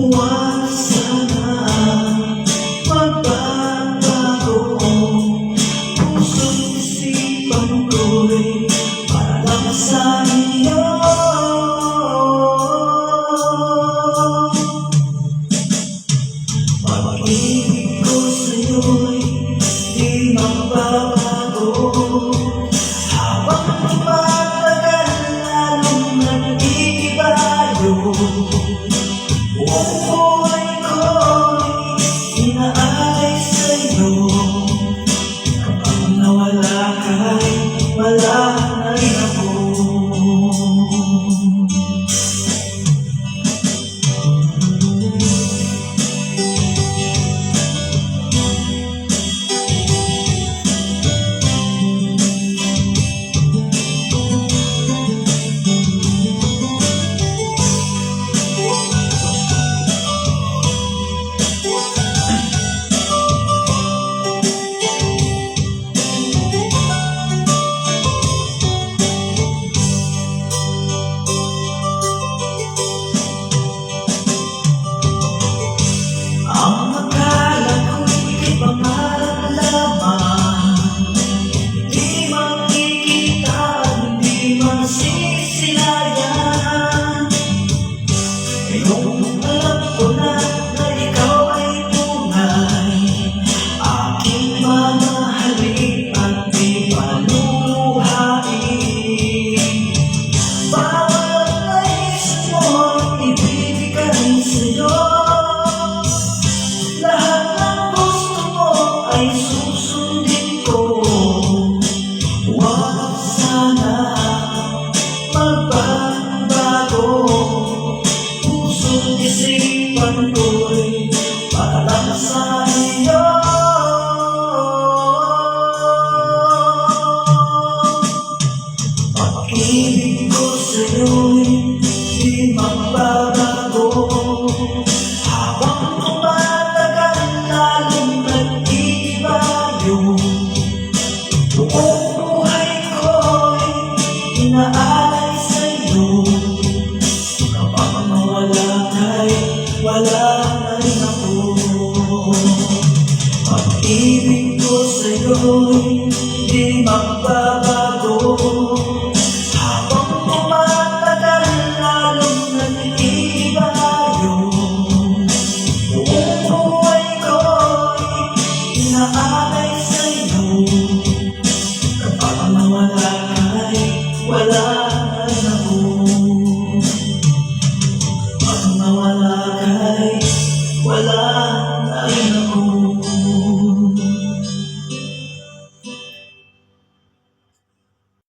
Huwag sana magbabago. Puso't isipan ko'y para lang sa iyo. Pag-ibig ko sa'yo'y di magbabago. Habang tumatagal lalong nag-iiba yun. Buong buhay ko'y inaalay sa'yo. Kapag nawala ka'y wala na rin ako. Ang akala ko'y pangarap lamang, di makikita, hindi masisilayan. Ngayong alam ko na ikaw ay tunay, aking mamahalin at di paluluhain. Bawat naisip mo'y ibibigay sa'yo. Lahat ng gusto mo ay susundin ko. Huwag sana magbabago. Puso't isipan ko'y para lang sa iyo. Pag-ibig ko sa'yo'y di magbabago. Habang tumatagal lalong nag-iiba yun. Buong buhay ko'y inaalay sa'yo. Kapag mawala ka'y wala na rin ako. Pag-ibig ko sa'yo'y di magbabago. Habang tumatagal lalong nag-iiba yun. Buong buhay ko'y inaalay sa'yo. Kapag nawala ka'y wala